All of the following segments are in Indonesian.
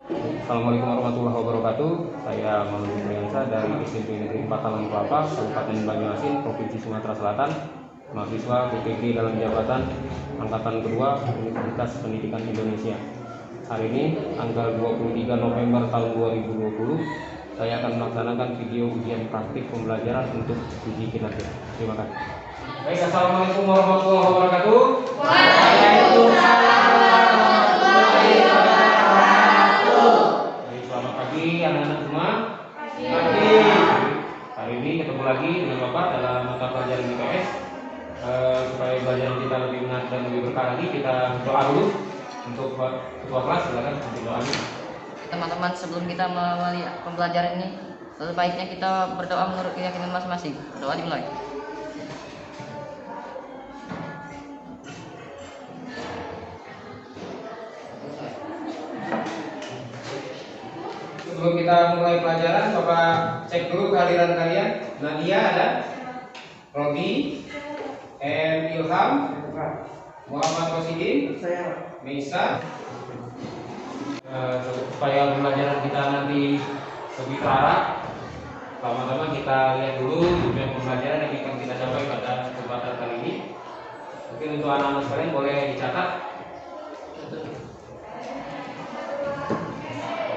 Assalamualaikum warahmatullahi wabarakatuh. Saya Mauludi Priyansa dari SMP Negeri 4 Talang Kelapa, Kabupaten Banyuasin, Provinsi Sumatera Selatan. Mahasiswa PPG dalam jabatan angkatan kedua Universitas Pendidikan Indonesia. Hari ini tanggal 23 November tahun 2020, saya akan melaksanakan video ujian praktik pembelajaran untuk uji kinerja. Terima kasih. Baik, assalamualaikum warahmatullahi wabarakatuh. Waalaikumsalam warahmatullahi wabarakatuh. Baik, selamat pagi anak-anak semua. Pagi. Hari ini ketemu lagi dengan Bapak dalam mata pelajaran IPS. Supaya pelajaran kita lebih menarik dan lebih berkah lagi, kita doa dulu untuk ketua kelas. Silakan doa dulu. Teman-teman, sebelum kita memulai pembelajaran ini, sebaiknya kita berdoa menurut keyakinan masing-masing. Doa dimulai. Sebelum kita mulai pelajaran, Bapak cek dulu kehadiran kalian. Nadia ada, Robi, Ilham, Muhammad Rosidin, Meisa. Supaya pembelajaran kita nanti lebih terarah, pertama-tama kita lihat dulu tujuan pembelajaran yang akan kita capai pada kesempatan kali ini. Mungkin untuk anak-anak sekalian boleh dicatat.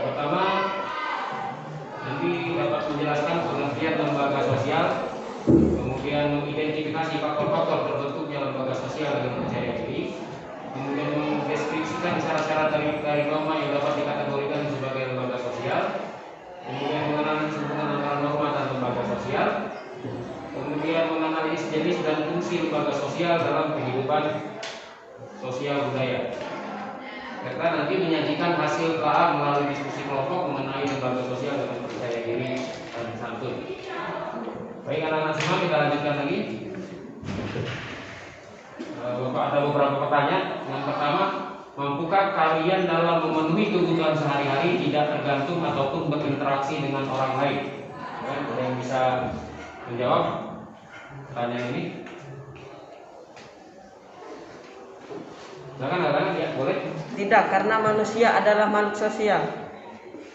Pertama, nanti dapat menjelaskan pengertian lembaga sosial, kemudian mengidentifikasi faktor-faktor terbentuknya lembaga sosial dengan percaya diri, kemudian mendeskripsikan syarat-syarat dari norma yang dapat dikategorikan sebagai lembaga sosial, kemudian mengenali hubungan antara norma dan lembaga sosial, kemudian menganalisis jenis dan fungsi lembaga sosial dalam kehidupan sosial budaya, serta nanti menyajikan hasil telah melalui diskusi kelompok mengenai lembaga sosial dengan percaya diri dan santun. Baik anak-anak semua, kita lanjutkan lagi. Bapak ada beberapa pertanyaan. Yang pertama, mampukah kalian dalam memenuhi kebutuhan sehari-hari tidak tergantung ataupun berinteraksi dengan orang lain? Ada yang bisa menjawab pertanyaan ini? Silakan ada ya, boleh? Tidak, karena manusia adalah makhluk sosial.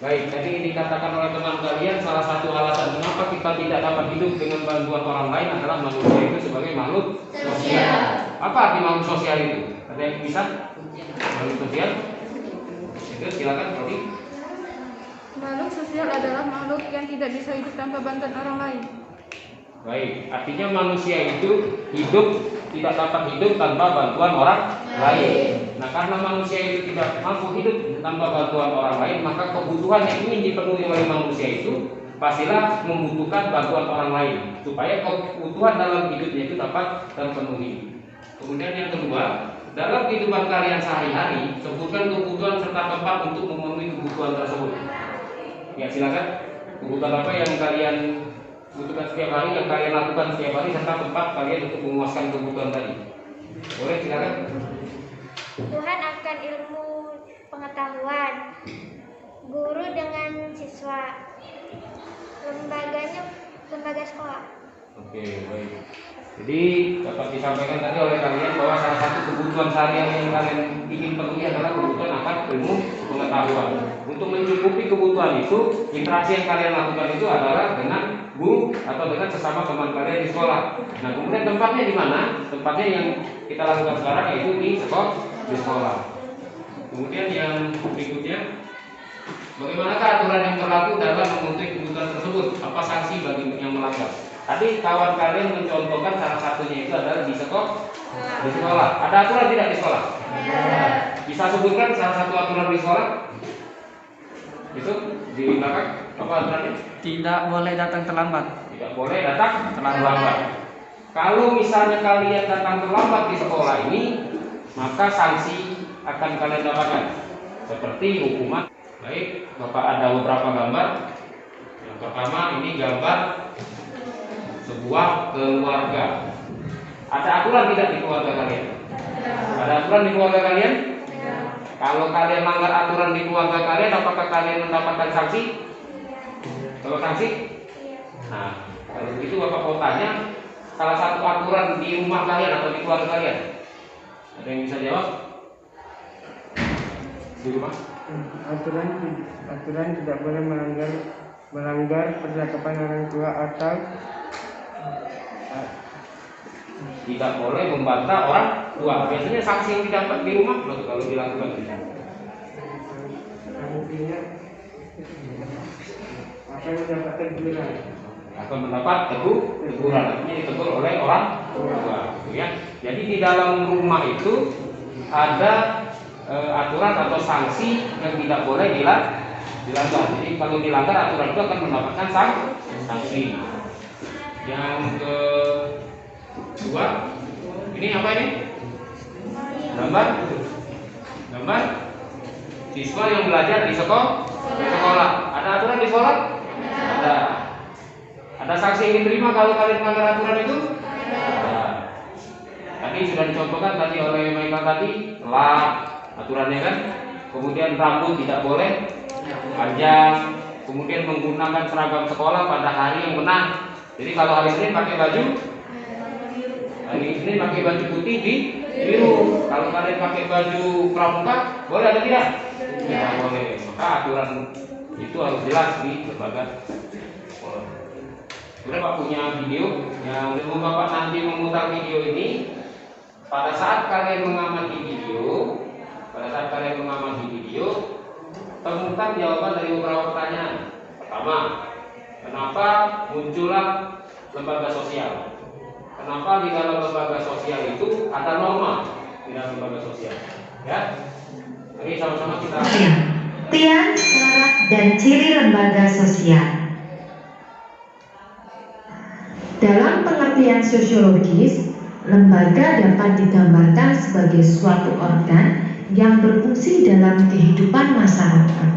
Baik, tadi dikatakan oleh teman kalian salah satu alasan mengapa kita tidak dapat hidup dengan bantuan orang lain adalah manusia itu sebagai makhluk sosial. Apa arti makhluk sosial itu? Ada yang bisa? Makhluk sosial? Itu silakan, Rodi. Makhluk sosial adalah makhluk yang tidak bisa hidup tanpa bantuan orang lain. Baik, artinya manusia itu tidak dapat hidup tanpa bantuan orang lain. Nah, karena manusia itu tidak mampu hidup tanpa bantuan orang lain, maka kebutuhan yang ingin dipenuhi oleh manusia itu pastilah membutuhkan bantuan orang lain supaya kebutuhan dalam hidupnya itu dapat terpenuhi. Kemudian yang kedua, dalam kehidupan kalian sehari-hari, sebutkan kebutuhan serta tempat untuk memenuhi kebutuhan tersebut. Ya, silakan. Kebutuhan apa yang kalian butuhkan setiap hari, yang kalian lakukan setiap hari, serta tempat kalian untuk memuaskan kebutuhan tadi. Boleh, silakan. Tuhan akan ilmu pengetahuan, guru dengan siswa, lembaganya lembaga sekolah. Oke, baik. Jadi dapat disampaikan tadi oleh kalian bahwa salah satu kebutuhan sehari-hari yang kalian ingin penuhi adalah kebutuhan akan ilmu pengetahuan. Untuk mencukupi kebutuhan itu, interaksi yang kalian lakukan itu adalah dengan guru atau dengan sesama teman kalian di sekolah. Nah, kemudian tempatnya di mana? Tempatnya yang kita lakukan sekarang yaitu di sekolah. Kemudian yang berikutnya, bagaimanakah aturan yang berlaku dalam memenuhi kebutuhan tersebut? Apa sanksi bagi yang melanggar? Tadi kawan kalian mencontohkan salah satunya itu adalah di sekolah. Ada aturan tidak di sekolah? Bisa sebutkan salah satu aturan di sekolah? Itu di belakang apa aturannya? Tidak boleh datang terlambat. Tidak boleh datang terlambat. Kalau misalnya kalian datang terlambat di sekolah ini, maka sanksi akan kalian dapatkan seperti hukuman. Baik, Bapak ada beberapa gambar. Yang pertama ini gambar sebuah keluarga. Ada aturan tidak di keluarga kalian? Ada aturan di keluarga kalian? Kalau kalian melanggar aturan di keluarga kalian, apakah kalian mendapatkan sanksi? Kalau sanksi? Nah, kalau begitu Bapak mau tanya, salah satu aturan di rumah kalian atau di keluarga kalian? Ada yang bisa jawab? di rumah? Aturan tidak boleh melanggar percakapan orang tua atau Tidak boleh membantah orang tua. Biasanya sanksi yang didapat di rumah kalau dilakukan gitu. sanksinya akan mendapatkan teguran. Akan mendapat teguran, artinya ditegur oleh orang tua, ya. Jadi di dalam rumah itu ada aturan atau sanksi yang tidak boleh dilanggar. Jadi kalau dilanggar aturan itu akan mendapatkan sanksi. Yang kedua, ini apa ini? Gambar siswa yang belajar di sekolah. Ada aturan di sekolah? Ada. Ada sanksi yang diterima kalau kalian melanggar aturan itu? Ada. Tadi sudah dicontohkan tadi oleh Michael tadi, telat aturannya kan. Kemudian rambut tidak boleh panjang. Kemudian menggunakan seragam sekolah pada hari yang benar. Jadi kalau hari Senin pakai baju, hari Senin pakai baju putih biru. Kalau kalian pakai baju pramuka, boleh atau tidak? Tidak boleh. Maka aturan itu harus jelas di lembaga sekolah. Kemudian Pak punya video yang sebelum Bapak nanti memutar video ini, pada saat kalian mengamati video, temukan jawaban dari beberapa pertanyaan. Pertama, kenapa muncullah lembaga sosial? Kenapa di dalam lembaga sosial itu ada norma di dalam lembaga sosial? Ya, ini sama-sama kita. Pengertian, syarat, dan ciri lembaga sosial. Dalam pengertian sosiologis, lembaga dapat digambarkan sebagai suatu organ yang berfungsi dalam kehidupan masyarakat.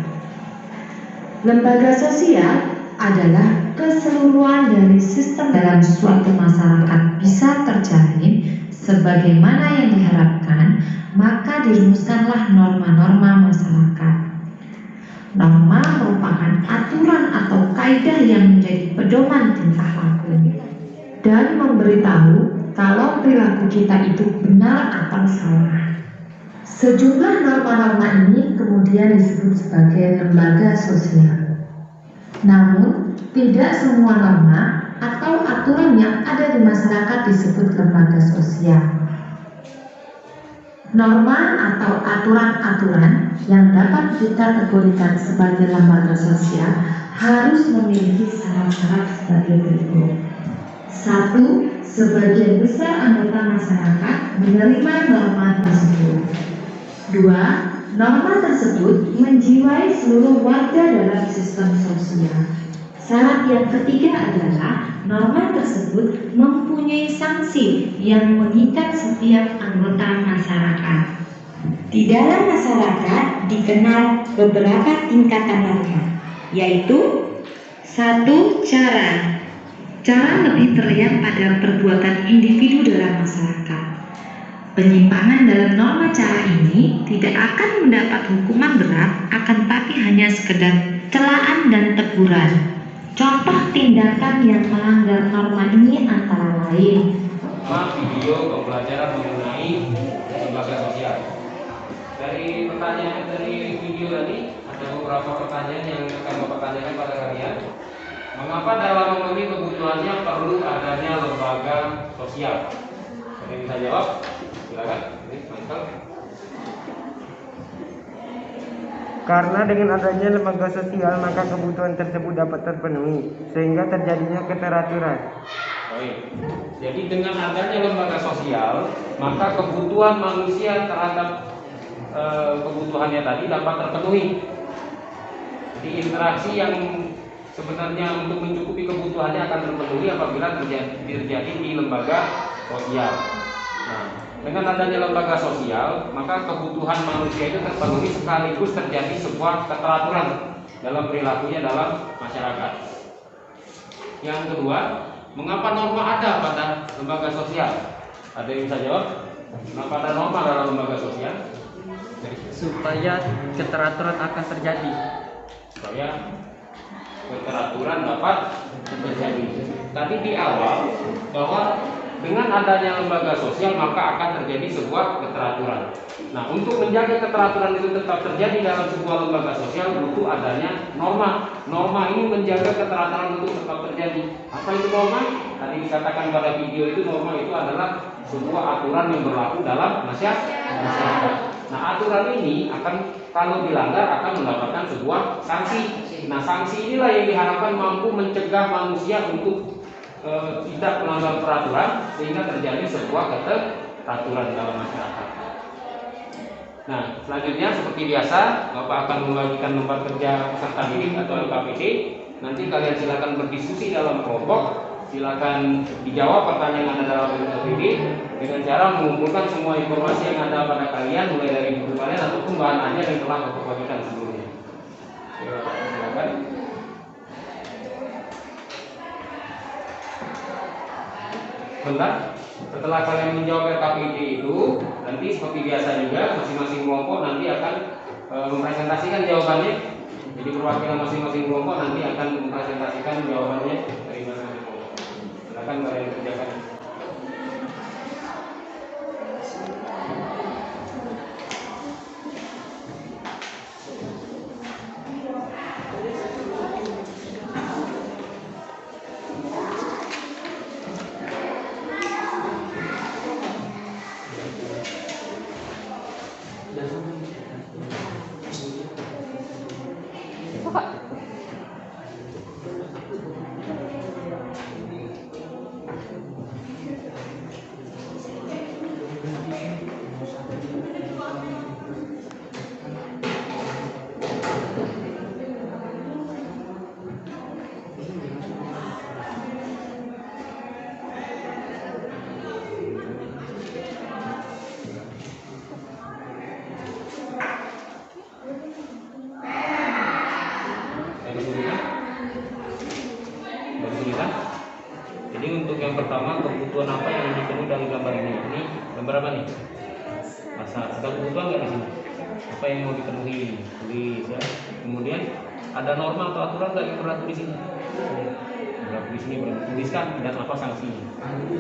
Lembaga sosial adalah keseluruhan dari sistem dalam suatu masyarakat bisa terjalin sebagaimana yang diharapkan, maka dirumuskanlah norma-norma masyarakat. Norma merupakan aturan atau kaidah yang menjadi pedoman tingkah laku dan memberitahu kalau perilaku kita itu benar atau salah. Sejumlah norma-norma ini kemudian disebut sebagai lembaga sosial. Namun, tidak semua norma atau aturan yang ada di masyarakat disebut lembaga sosial. Norma atau aturan-aturan yang dapat kita kategorikan sebagai lembaga sosial harus memiliki syarat-syarat sebagai berikut. 1. Sebagian besar anggota masyarakat menerima norma tersebut. 2. Norma tersebut menjiwai seluruh warga dalam sistem sosial. Syarat yang ketiga adalah norma tersebut mempunyai sanksi yang mengikat setiap anggota masyarakat. Di dalam masyarakat dikenal beberapa tingkatan norma, yaitu 1. Cara lebih terlihat pada perbuatan individu dalam masyarakat. Penyimpangan dalam norma cara ini tidak akan mendapat hukuman berat, akan tapi hanya sekedar celaan dan teguran. Contoh tindakan yang melanggar norma ini antara lain: video pembelajaran mengenai lembaga sosial. Dari pertanyaan dari video tadi ada beberapa pertanyaan yang akan Bapak tanyakan pada kalian. Mengapa dalam memenuhi kebutuhannya perlu adanya lembaga sosial? Ada yang bisa jawab? Silakan. Ini Michael. Karena dengan adanya lembaga sosial maka kebutuhan tersebut dapat terpenuhi sehingga terjadinya keteraturan. Baik. Jadi dengan adanya lembaga sosial maka kebutuhan manusia terhadap kebutuhannya tadi dapat terpenuhi. Jadi interaksi yang sebenarnya untuk mencukupi kebutuhannya akan terpenuhi apabila terjadi di lembaga sosial. Nah, dengan adanya lembaga sosial, maka kebutuhan manusia itu terpenuhi sekaligus terjadi sebuah keteraturan dalam perilakunya dalam masyarakat. Yang kedua, mengapa norma ada pada lembaga sosial? Ada yang bisa jawab? Kenapa ada norma dalam lembaga sosial? Supaya keteraturan akan terjadi. Supaya keteraturan dapat terjadi. Tadi di awal bahwa dengan adanya lembaga sosial maka akan terjadi sebuah keteraturan. Nah, untuk menjaga keteraturan itu tetap terjadi dalam sebuah lembaga sosial butuh adanya norma. Norma ini menjaga keteraturan itu tetap terjadi. Apa itu norma? Tadi dikatakan pada video itu norma itu adalah sebuah aturan yang berlaku dalam masyarakat. Nah, aturan ini akan kalau dilanggar akan mendapatkan sebuah sanksi. Nah, sanksi inilah yang diharapkan mampu mencegah manusia untuk tidak melanggar peraturan sehingga terjadi sebuah keteraturan dalam masyarakat. Nah, selanjutnya seperti biasa, Bapak akan membagikan lembar kerja peserta didik atau LKPD. Nanti kalian silakan berdiskusi dalam kelompok, silakan dijawab pertanyaan yang ada dalam LKPD dengan cara mengumpulkan semua informasi yang ada pada kalian, mulai dari buku kalian ataupun bahan ajar yang telah Bapak bagikan sebelumnya. Silakan. Bentar. Setelah kalian menjawab LKPD itu, nanti seperti biasa juga masing-masing kelompok nanti akan mempresentasikan jawabannya. Jadi perwakilan masing-masing kelompok nanti akan mempresentasikan jawabannya dari masing-masing kelompok. Silakan kalian kerjakan. Jadi untuk yang pertama, kebutuhan apa yang dipenuhi dalam gambar ini? Ini gambar apa nih? Pasar. Ada kebutuhan nggak di sini? Apa yang mau dipenuhi? Tulis ya. Kemudian ada norma atau aturan nggak yang berlaku di sini? Berlaku di sini berlaku. Tuliskan dan apa sanksinya?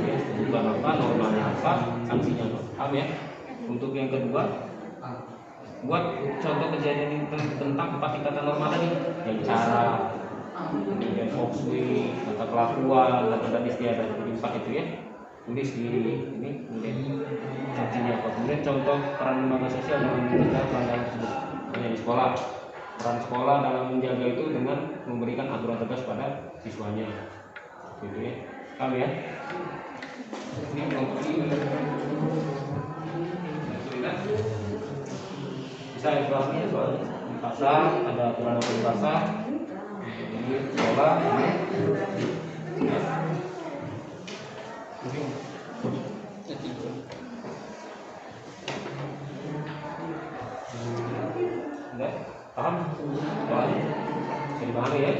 Ya, kebutuhan apa, normanya apa, sanksinya apa? Paham ya? Untuk yang kedua, buat contoh kejadian tentang 4 tingkatan norma tadi, yang cara, kemudian opsi, kata kelakuan, data istiadat, 4 itu ya. Tulis di ini, kemudian sanksinya apa. Kemudian contoh peran lembaga sosial dalam menjaga pelanggaran tersebut. Hanya di sekolah, peran sekolah dalam menjaga itu dengan memberikan aturan tegas pada siswanya, gitu ya. Paham ya? Ini kelompok ini. Bisa informasinya soal di pasar, ada aturan apa di pasar, di sekolah, ya. Enggak? Paham? Soalnya bisa dipahami ya?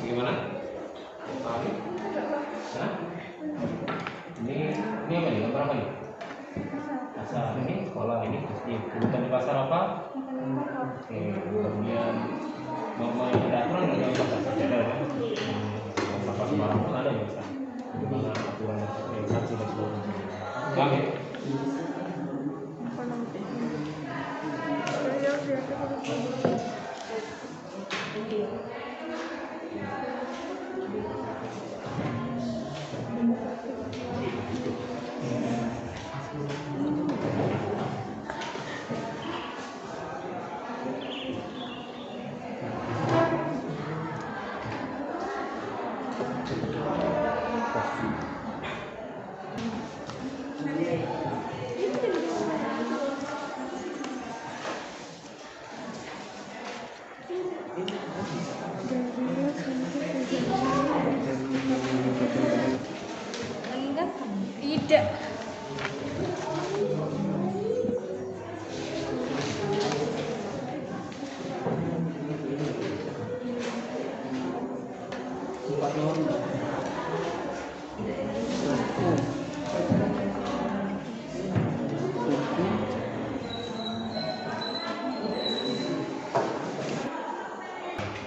Gimana? Pahami? Hah? Ini apa nih? Gambar apa nih? Pasar. Ini sekolah, ini SD. Kebutuhan di pasar apa? Oke, kemudian norma yang ada aturan nggak dalam pasar? Ada ya? Pasar sembarang pun ada ya, bisa. Bagaimana aturan dan sanksi dan sebagainya. Oke. Tidak.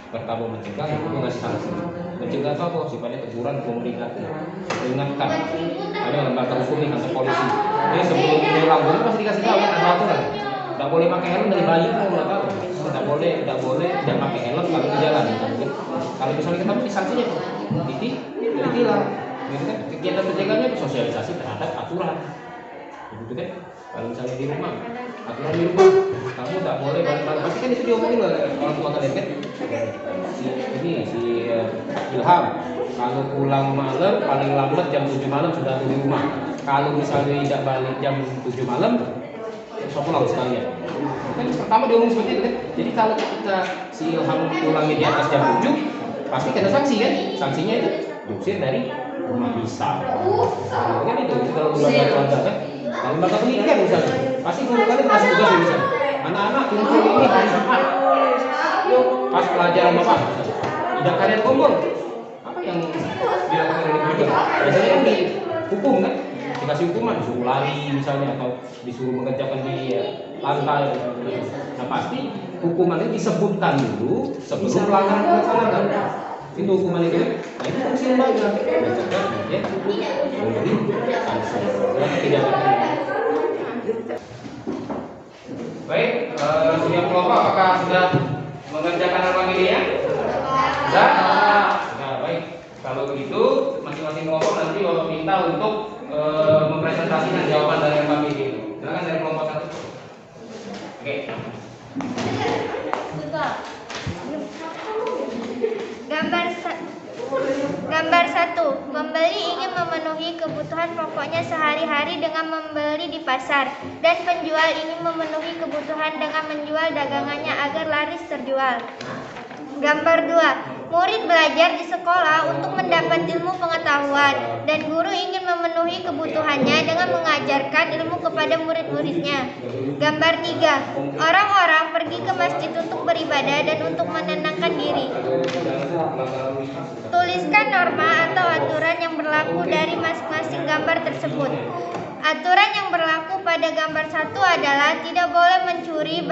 Pertama mencegah, yang kedua ngasih sanksi. Mencegah itu apa? Sifatnya teguran, komunikasi, ingatkan. Ada lembaga hukum nih, kantor polisi. Dia sebelum dia langgar pasti dikasih tahu kan ada aturan. Tidak boleh pakai helm dari bayi pun nggak tahu. Tidak boleh tidak pakai helm kalau di jalan. Kalau misalnya kita pakai sanksinya, ditilang. Gitu kan? Kegiatan pencegahannya sosialisasi terhadap aturan. Gitu kan? Kalau misalnya di rumah, aturan di rumah, kamu tak boleh balik-balik. Pasti kan itu diomongin oleh orang tua kalian kan? Si Ilham, kalau pulang malam paling lambat jam 7 malam sudah di rumah. Kalau misalnya tidak balik jam 7 malam, so pulang sekalian. Kan pertama diomongin seperti itu kan? Jadi kalau kita si Ilham pulangnya di atas jam 7, pasti kena sanksi kan? Sanksinya itu diusir dari rumah bisa. Kan itu kalau lembaga keluarga kan? Kalau lembaga pendidikan misalnya, pasti guru kalian kasih tugas misalnya. Anak-anak kumpul ini hari Jumat. Pas pelajaran bapak, tidak kalian kumpul. Apa yang dilakukan oleh guru? Biasanya kan dihukum kan? Dikasih hukuman, disuruh lari misalnya atau disuruh mengerjakan di lantai. Nah pasti hukuman itu disebutkan dulu sebelum pelanggaran dilaksanakan. Itu hukuman itu. Nah itu fungsi lembaga. Mencegah kemudian memberi sanksi. Tidak akan. Baik, setiap kelompok apakah sudah mengerjakan norma ya? Sudah? Nah, baik. Kalau begitu, masing-masing kelompok nanti bapak minta untuk mempresentasikan jawaban dari norma ini. Silakan dari kelompok 1. Oke. Gambar 1. Pembeli ingin memenuhi kebutuhan pokoknya sehari-hari dengan membeli di pasar, dan penjual ingin memenuhi kebutuhan dengan menjual dagangannya agar laris terjual. Gambar 2. Murid belajar di sekolah untuk mendapat ilmu pengetahuan, dan guru ingin memenuhi kebutuhannya dengan mengajarkan ilmu kepada murid-muridnya. Gambar 3. Orang-orang pergi ke masjid untuk beribadah dan untuk menenangkan diri. Tuliskan norma atau aturan yang berlaku dari masing-masing gambar tersebut. Aturan yang berlaku pada gambar 1 adalah tidak boleh mencuri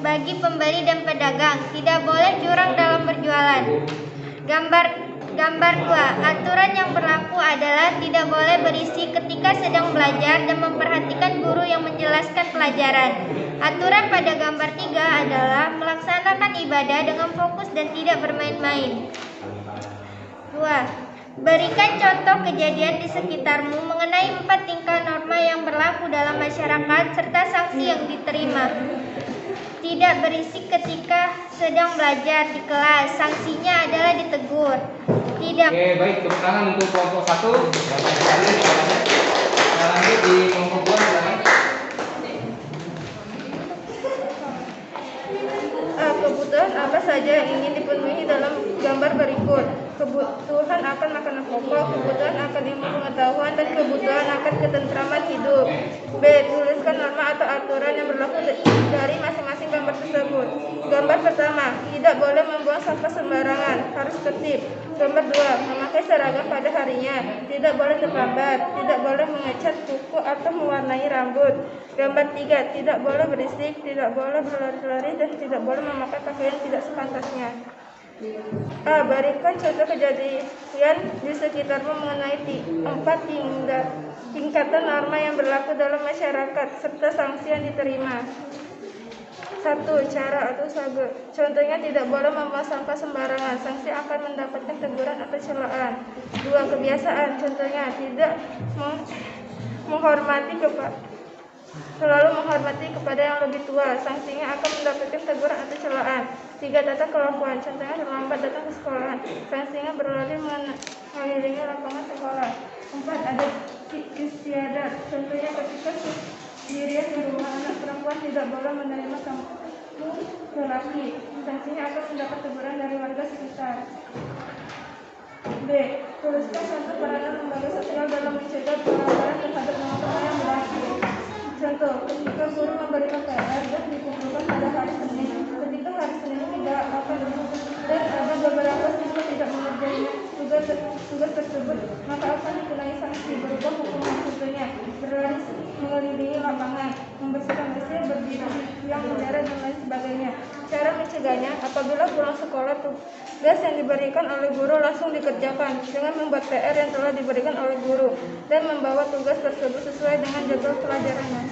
bagi pembeli dan pedagang, tidak boleh curang dalam berjualan. Gambar 2. Aturan yang berlaku adalah tidak boleh berisik ketika sedang belajar dan memperhatikan guru yang menjelaskan pelajaran. Aturan pada gambar 3 adalah melaksanakan ibadah dengan fokus dan tidak bermain-main. 2. Berikan contoh kejadian di sekitarmu mengenai 4 tingkah norma yang berlaku dalam masyarakat serta sanksi yang diterima. Tidak berisik ketika sedang belajar di kelas, sanksinya adalah ditegur. Tidak. Oke, baik, tepuk tangan untuk kelompok 1. Kita lanjut di kelompok 2, silakan. Kebutuhan apa saja yang ingin dipenuhi dalam gambar berikut? Kebutuhan akan makanan pokok, kebutuhan akan ilmu pengetahuan, dan kebutuhan akan ketentraman hidup. B. Tuliskan norma atau aturan yang berlaku dari masing-masing gambar tersebut. Gambar pertama, tidak boleh membuang sampah sembarangan, harus tertib. Gambar 2, memakai seragam pada harinya, tidak boleh terlambat, tidak boleh mengecat kuku atau mewarnai rambut. Gambar 3, tidak boleh berisik, tidak boleh berlari-lari, dan tidak boleh memakai pakaian tidak sepantasnya. A. Berikan contoh kejadian di sekitarmu mengenai 4 tingkatan norma yang berlaku dalam masyarakat serta sanksi yang diterima. 1. Cara atau sage. Contohnya tidak boleh membuang sampah sembarangan, sanksi akan mendapatkan teguran atau celaan. 2. Kebiasaan. Contohnya tidak selalu menghormati kepada yang lebih tua, sanksinya akan mendapatkan teguran atau celaan. 3. Tata kelakuan. Contohnya terlambat datang ke sekolah, sanksinya berlari mengelilingi lapangan sekolah. 4. Ada istiadat. Contohnya ketika sendirian di rumah, anak perempuan tidak boleh menerima tamu lelaki, sanksinya akan mendapat teguran dari warga sekitar. B. Tuliskan contoh peranan lembaga sosial dalam mencegah pelanggaran terhadap norma yang berlaku. Contoh, ketika guru memberikan PR dan dikumpulkan pada hari Senin, ketika hari Senin tidak akan dan ada beberapa siswa tidak mengerjakan tugas tersebut, maka akan dikenai sanksi berupa hukuman, contohnya berlari mengelilingi lapangan, membersihkan mesin, berdiri yang udara, dan lain sebagainya. C. Cara mencegahnya, apabila pulang sekolah, tugas yang diberikan oleh guru langsung dikerjakan dengan membuat PR yang telah diberikan oleh guru dan membawa tugas tersebut sesuai dengan jadwal pelajarannya.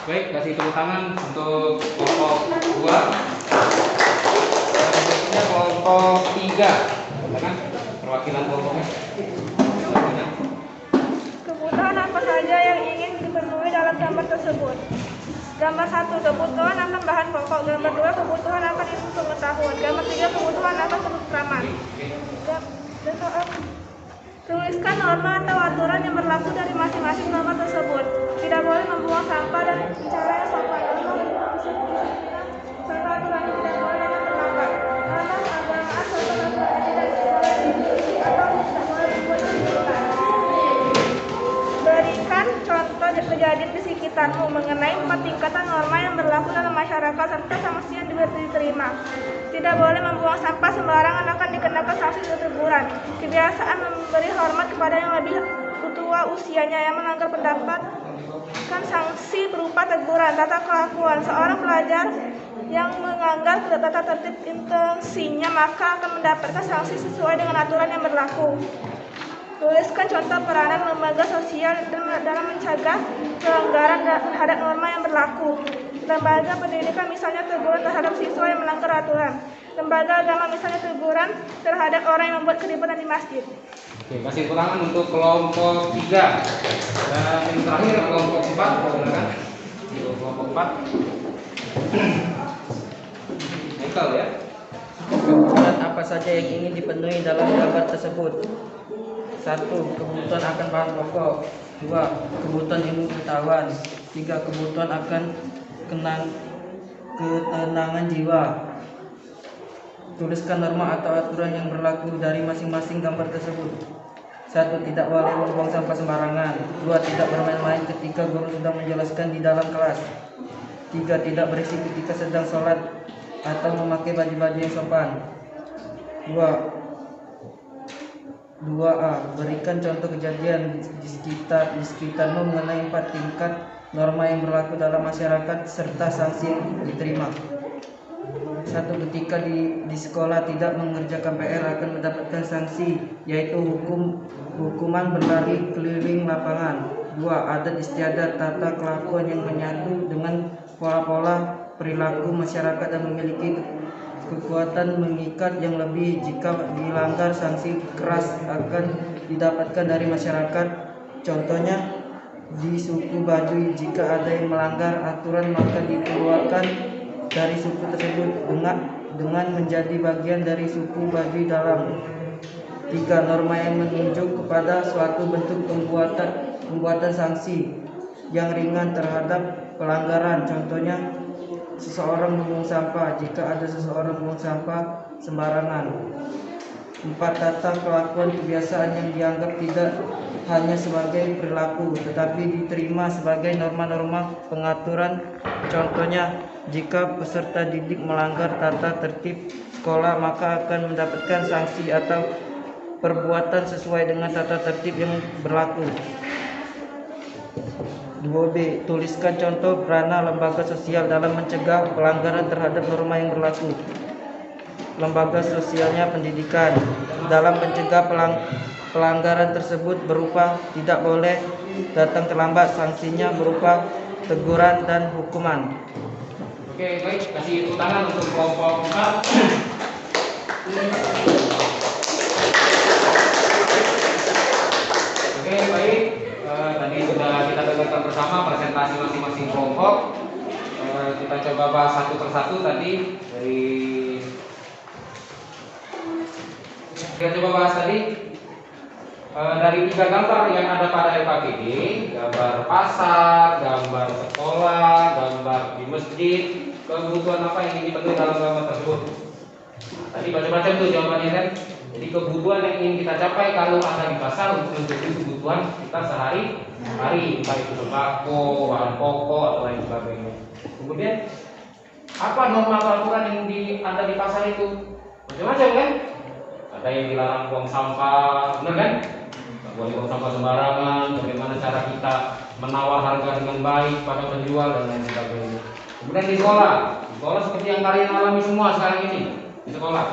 Baik, kasih tepuk tangan untuk kelompok 2. Berikutnya kelompok 3. Silakan perwakilan kelompoknya. Kebutuhan apa saja yang ingin dipenuhi dalam gambar tersebut? Gambar 1, kebutuhan akan bahan pokok. Gambar 2, kebutuhan akan ilmu pengetahuan. Gambar 3, kebutuhan akan ketentraman. Tuliskan norma atau aturan yang berlaku dari masing-masing norma tersebut. Tidak boleh membuang sampah dan cara yang sopan. Serta aturan yang tidak boleh datang terlambat. Norma keagamaan serta aturan yang tidak boleh diikuti atau tidak boleh dibuat kejutan. Berikan contoh kejadian di sekitarmu mengenai 4 tingkatan norma yang berlaku dalam masyarakat serta sanksi yang diterima. Tidak boleh membuang sampah sembarangan, akan dikenakan sanksi teguran. Kebiasaan memberi hormat kepada yang lebih tua usianya, yang melanggar pendapat kan sanksi berupa teguran. Tata kelakuan seorang pelajar yang melanggar tata tertib intensinya maka akan mendapatkan sanksi sesuai dengan aturan yang berlaku. Tuliskan contoh peranan lembaga sosial dalam mencegah pelanggaran terhadap norma yang berlaku. Lembaga pendidikan misalnya teguran terhadap siswa yang melanggar aturan. Lembaga agama misalnya teguran terhadap orang yang membuat keributan di masjid. Oke, kasih tepuk tangan untuk kelompok 3. Dan yang terakhir kelompok 4. Silakan. Kelompok 4. Michael ya. Kebutuhan apa saja yang ingin dipenuhi dalam gambar tersebut? 1. Kebutuhan akan bahan pokok. 2. Kebutuhan ilmu pengetahuan. 3. Kebutuhan akan ketenangan jiwa. Tuliskan norma atau aturan yang berlaku dari masing-masing gambar tersebut. 1. Tidak boleh membuang sampah sembarangan. 2. Tidak bermain-main ketika guru sedang menjelaskan di dalam kelas. 3. Tidak berisik ketika sedang sholat atau memakai baju-baju yang sopan. 2a. Berikan contoh kejadian di sekitarmu mengenai 4 tingkat norma yang berlaku dalam masyarakat serta sanksi yang diterima. 1. Ketika di sekolah tidak mengerjakan PR akan mendapatkan sanksi, yaitu hukuman berlari keliling lapangan. 2. Adat istiadat tata kelakuan yang menyatu dengan pola-pola perilaku masyarakat dan memiliki kekuatan mengikat yang lebih. Jika dilanggar, sanksi keras akan didapatkan dari masyarakat. Contohnya di suku Baduy, jika ada yang melanggar aturan maka dikeluarkan dari suku tersebut dengan menjadi bagian dari suku Baduy dalam. 3. Norma yang menunjuk kepada suatu bentuk pembuatan sanksi yang ringan terhadap pelanggaran. Contohnya seseorang membuang sampah jika ada seseorang membuang sampah sembarangan. 4. Tata kelakuan kebiasaan yang dianggap tidak hanya sebagai perilaku tetapi diterima sebagai norma-norma pengaturan. Contohnya, jika peserta didik melanggar tata tertib sekolah maka akan mendapatkan sanksi atau perbuatan sesuai dengan tata tertib yang berlaku. 2b. Tuliskan contoh peranan lembaga sosial dalam mencegah pelanggaran terhadap norma yang berlaku. Lembaga sosialnya pendidikan. Dalam mencegah pelanggaran tersebut berupa tidak boleh datang terlambat, sanksinya berupa teguran dan hukuman. Oke, baik, kasih tepuk tangan untuk kelompok 4. Oke, baik. Tadi sudah kita dengarkan bersama presentasi masing-masing kelompok. Kita coba bahas satu persatu tadi kita coba bahas tadi dari 3 gambar yang ada pada LKPD, gambar pasar, gambar sekolah, gambar di masjid. Kebutuhan apa yang ingin dipenuhi dalam gambar tersebut? Tadi macam-macam tuh jawabannya kan. Jadi kebutuhan yang ingin kita capai kalau ada di pasar untuk mencukupi kebutuhan kita sehari-hari, entah itu sembako, bahan pokok atau lain sebagainya. Kemudian apa norma aturan yang ada di pasar itu? Macam-macam kan? Ada yang dilarang buang sampah, benar kan? boleh buang sampah sembarangan, bagaimana cara kita menawar harga dengan baik pada penjual dan lain sebagainya. Kemudian di sekolah seperti yang kalian alami semua sekarang ini di sekolah.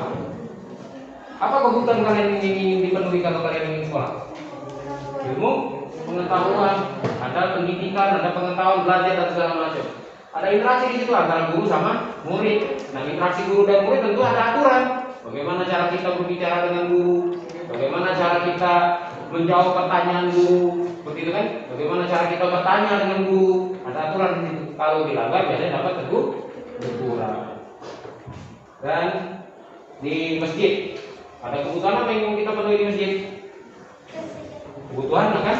Apa kebutuhan kalian ingin dipenuhi kalau kalian ingin sekolah? Ilmu, pengetahuan, ada pendidikan, ada pengetahuan, belajar dan segala macam. Ada interaksi di situ antara guru sama murid. Nah, interaksi guru dan murid tentu ada aturan. Bagaimana cara kita berbicara dengan guru? Bagaimana cara kita menjawab pertanyaan guru? Begitu kan? Bagaimana cara kita bertanya dengan guru? Ada aturan di situ. Kalau dilanggar biasanya dapat teguran. Dan di masjid ada kebutuhan apa yang kita penuhi di masjid? Kebutuhan kan?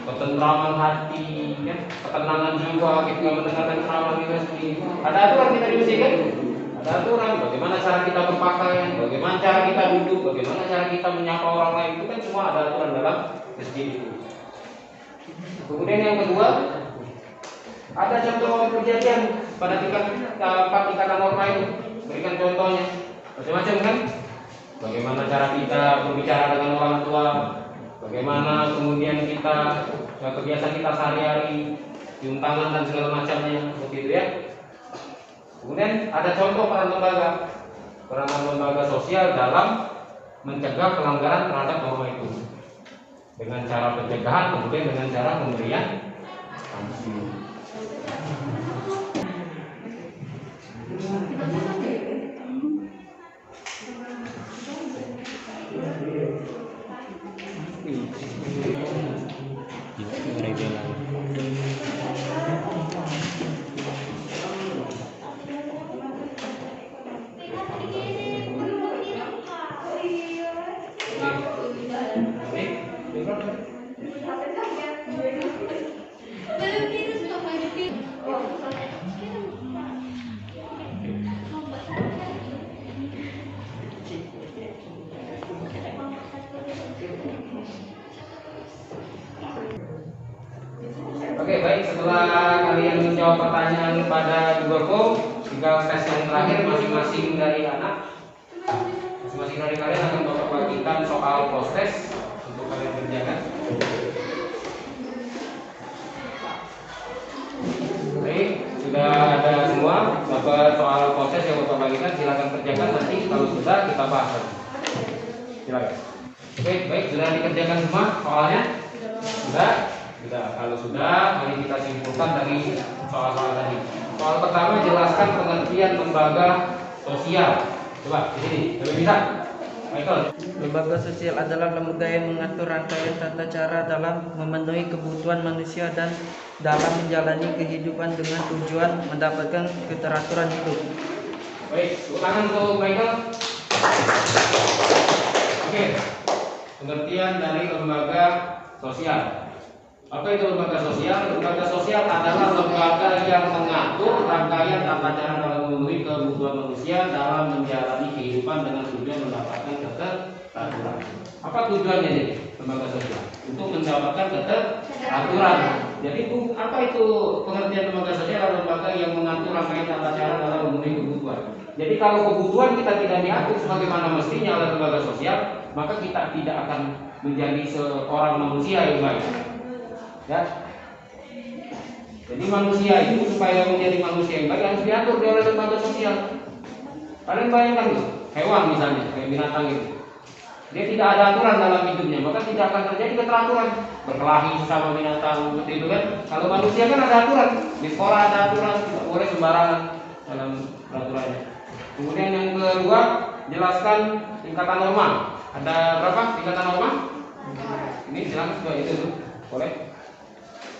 Ketentraman hati, kan? Ketenangan jiwa ketika mendengarkan ceramah di masjid. Ada aturan kita di masjid kan? Ada aturan bagaimana cara kita berpakaian, bagaimana cara kita duduk, bagaimana cara kita menyapa orang lain, itu kan semua ada aturan dalam masjid itu. Kemudian yang kedua, ada contoh kejadian pada tingkatan norma itu. Berikan contohnya, macam-macam kan? Bagaimana cara kita berbicara dengan orang tua, bagaimana kemudian kita kebiasaan kita sehari-hari, cium tangan dan segala macamnya, begitu ya. Kemudian ada contoh peranan lembaga sosial dalam mencegah pelanggaran terhadap norma itu dengan cara pencegahan, kemudian dengan cara pemberian sanksi. Oke, baik, setelah kalian menjawab pertanyaan pada Google Form, tinggal tes yang terakhir masing-masing dari kalian akan Bapak bagikan soal post test untuk kalian kerjakan. Baik, sudah ada semua dapat soal post test yang Bapak bagikan, silakan kerjakan, nanti kalau sudah kita bahas. Silakan. Oke, baik, sudah dikerjakan semua soalnya? Sudah? Sudah, kalau sudah, mari kita simpulkan dari soal-soal tadi. Soal pertama, jelaskan pengertian lembaga sosial. Coba, di sini, lebih bisa. Michael. Lembaga sosial adalah lembaga yang mengatur rangkaian tata cara dalam memenuhi kebutuhan manusia dan dalam menjalani kehidupan dengan tujuan mendapatkan keteraturan hidup. Baik, tangan untuk Michael. Oke, pengertian dari lembaga sosial. Apa itu lembaga sosial? Lembaga sosial adalah lembaga yang mengatur rangkaian tata cara dalam memenuhi kebutuhan manusia dalam menjalani kehidupan dengan tujuan mendapatkan keteraturan. Apa tujuannya jadi lembaga sosial? Untuk mendapatkan keteraturan. Jadi apa itu pengertian lembaga sosial? Lembaga yang mengatur rangkaian tata cara dalam memenuhi kebutuhan. Jadi kalau kebutuhan kita tidak diatur sebagaimana mestinya oleh lembaga sosial, maka kita tidak akan menjadi seorang manusia yang baik. Ya. Jadi manusia itu supaya menjadi manusia yang baik harus diatur oleh lembaga sosial. Kalian bayangkan tuh, hewan misalnya, kayak binatang itu. Dia tidak ada aturan dalam hidupnya, maka tidak akan terjadi keteraturan. Berkelahi sama binatang seperti itu kan. Kalau manusia kan ada aturan, di sekolah ada aturan, tidak boleh sembarangan dalam peraturannya. Kemudian yang kedua, jelaskan tingkatan norma. Ada berapa tingkatan norma? Ini silakan coba itu tuh, boleh.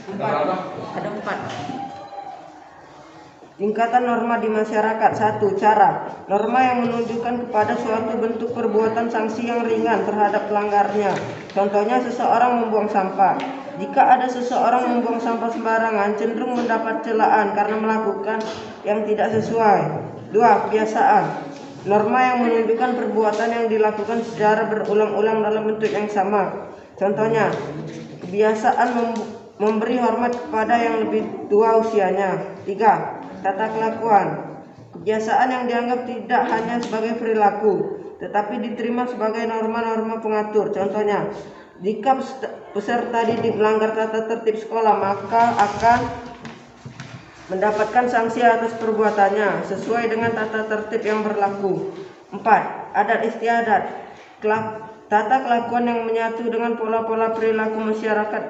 Ada 4. Tingkatan norma di masyarakat. 1. Cara. Norma yang menunjukkan kepada suatu bentuk perbuatan sanksi yang ringan terhadap pelanggarnya. Contohnya seseorang membuang sampah. Jika ada seseorang membuang sampah sembarangan, cenderung mendapat celaan karena melakukan yang tidak sesuai. 2. Kebiasaan. Norma yang menunjukkan perbuatan yang dilakukan secara berulang-ulang dalam bentuk yang sama. Contohnya, kebiasaan memberi hormat kepada yang lebih tua usianya. 3. Tata kelakuan. Kebiasaan yang dianggap tidak hanya sebagai perilaku, tetapi diterima sebagai norma-norma pengatur. Contohnya, Jika peserta didik melanggar tata tertib sekolah, maka akan mendapatkan sanksi atas perbuatannya sesuai dengan tata tertib yang berlaku. 4. Adat istiadat. Tata kelakuan yang menyatu dengan pola-pola perilaku masyarakat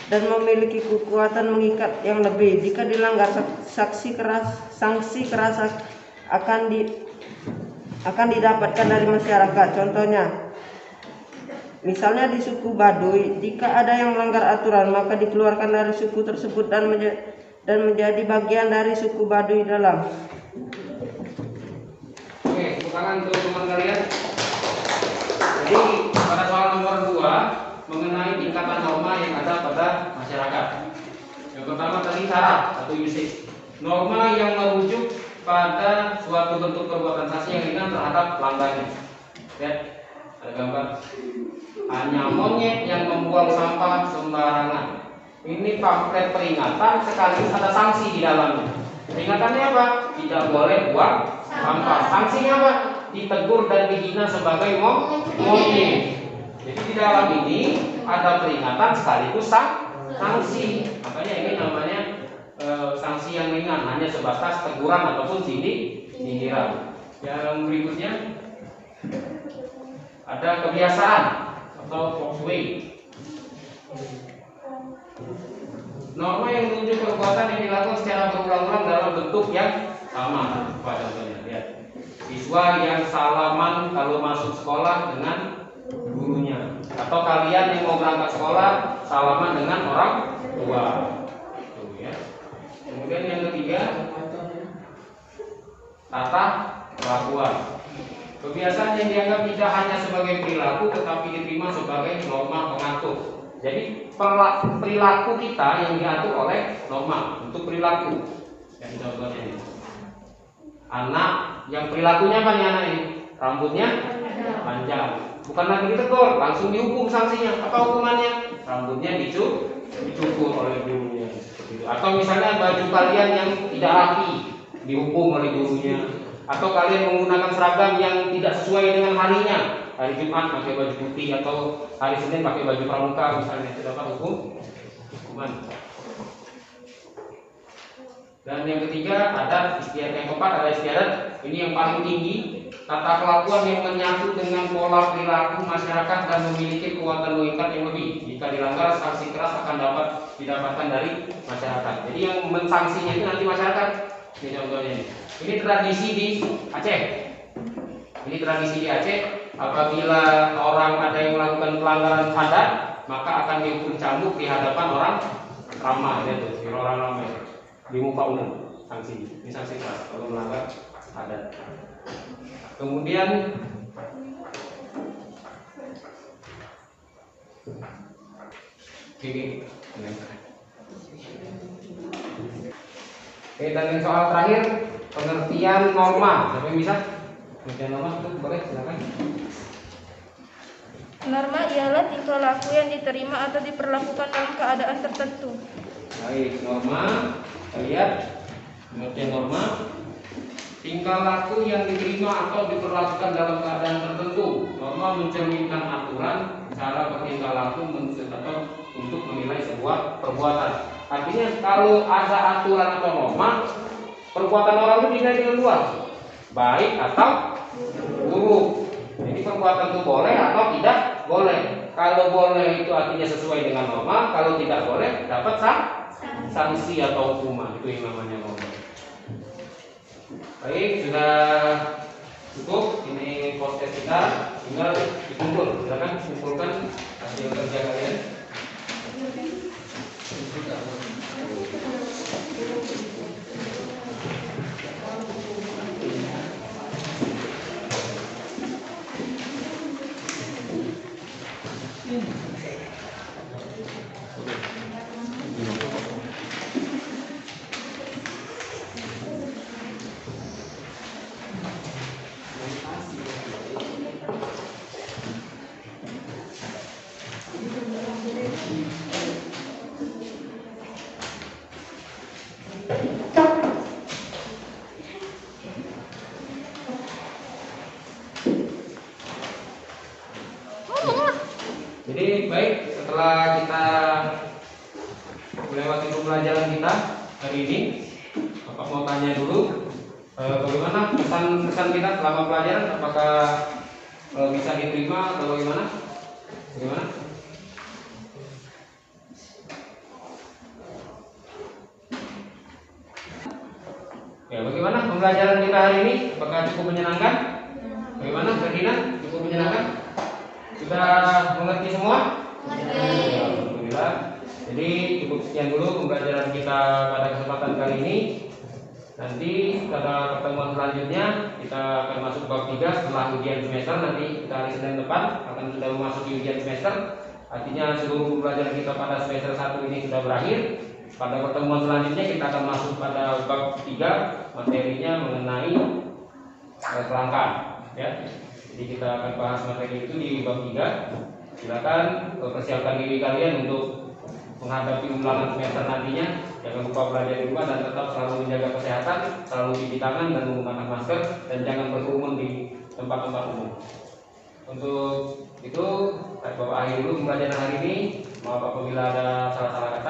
dan memiliki kekuatan mengikat yang lebih. Jika dilanggar, sanksi keras akan didapatkan dari masyarakat. Contohnya, misalnya di suku Baduy, jika ada yang melanggar aturan, maka dikeluarkan dari suku tersebut dan menjadi bagian dari suku Baduy dalam. Oke, tepuk tangan untuk teman kalian. Jadi pada soal nomor 2 mengenai tingkatan norma yang ada pada masyarakat. Yang pertama tadi syarat atau usage. Norma yang merujuk pada suatu bentuk perbuatan sanksi yang ringan terhadap pelanggarnya. Ya, ada gambar. Hanya monyet yang membuang sampah sembarangan. Ini pamflet peringatan sekaligus ada sanksi di dalamnya. Peringatannya apa? Tidak boleh buang sampah. Sanksinya apa? Ditegur dan dihina sebagai monyet. Jadi di dalam ini ada peringatan sekaligus sanksi. Makanya ini namanya sanksi yang ringan, hanya sebatas teguran ataupun sindiran. Yang berikutnya ada kebiasaan atau foxway. Norma yang menunjuk perbuatan yang dilakukan secara berulang-ulang dalam bentuk yang sama. Contohnya, lihat. Siswa yang salaman kalau masuk sekolah dengan gurunya, atau kalian yang mau berangkat sekolah salaman dengan orang tua. Tuh, ya. Kemudian yang ketiga, tata kelakuan. Kebiasaan yang dianggap tidak hanya sebagai perilaku tetapi diterima sebagai norma pengatur. Jadi perilaku kita yang diatur oleh norma untuk perilaku. Yang contohnya ini. Anak yang perilakunya apa nih anak ini? Rambutnya panjang. Bukan lagi ditegur, langsung dihukum sanksinya. Apa hukumannya? Rambutnya dicukur oleh gurunya. Atau misalnya baju kalian yang tidak rapi dihukum oleh gurunya. Atau kalian menggunakan seragam yang tidak sesuai dengan harinya. Hari Jumat pakai baju putih atau hari Senin pakai baju pramuka misalnya, itu dapat hukuman. Dan yang ketiga ada istiadat. Yang keempat ada istiadat. Ini yang paling tinggi, tata kelakuan yang menyatu dengan pola perilaku masyarakat dan memiliki kekuatan mengikat yang lebih. Jika dilanggar, sanksi keras akan dapat didapatkan dari masyarakat. Jadi yang mensanksinya itu nanti masyarakat. Ini contohnya ini. Ini tradisi di Aceh. Ini tradisi di Aceh. Apabila orang ada yang melakukan pelanggaran adat, maka akan dihukum cambuk di hadapan orang ramah, itu di orang ramai, di muka umum. Sanksi, ini sanksi keras kalau melanggar adat. Kemudian dan yang soal terakhir, pengertian norma. Siapa yang bisa? Pengertian norma itu boleh, silakan. Norma ialah tingkah laku yang diterima atau diperlakukan dalam keadaan tertentu. Baik, norma. Kita lihat pengertian norma. Tingkah laku yang diterima atau diperlakukan dalam keadaan tertentu. Norma mencerminkan aturan cara bertingkah laku atau untuk menilai sebuah perbuatan. Artinya kalau ada aturan atau norma, perbuatan orang itu dinilai dengan luas, baik atau buruk. Jadi perbuatan itu boleh atau tidak boleh. Kalau boleh itu artinya sesuai dengan norma, kalau tidak boleh dapat sanksi atau hukuman. Itu yang namanya norma. Baik, sudah cukup. Ini podcast kita, tinggal dikumpul. Silakan kumpulkan hasil kerja kalian. hari ini. Bapak mau tanya dulu, bagaimana pesan-pesan kita selama pelajaran? Apakah bisa diterima atau bagaimana? Bagaimana? Ya, bagaimana pembelajaran kita hari ini? Apakah cukup menyenangkan? Bagaimana, Ferdina? Cukup menyenangkan? Sudah mengerti semua? Ya, alhamdulillah. Jadi cukup sekian dulu pembelajaran kita pada kesempatan kali ini. Nanti pada pertemuan selanjutnya kita akan masuk bab 3 setelah ujian semester. Nanti kita hari Senin depan akan sudah memasuki ujian semester. Artinya seluruh pembelajaran kita pada semester 1 ini sudah berakhir. Pada pertemuan selanjutnya kita akan masuk pada bab 3, materinya mengenai kelangkaan, ya. Jadi kita akan bahas materi itu di bab 3. Silakan persiapkan diri kalian untuk menghadapi ulangan semester nantinya. Jangan lupa belajar di rumah dan tetap selalu menjaga kesehatan, selalu cuci tangan dan menggunakan masker, dan jangan berkerumun di tempat-tempat umum. Untuk itu, Bapak akhiri dulu pembelajaran hari ini. Maaf apabila ada salah-salah kata.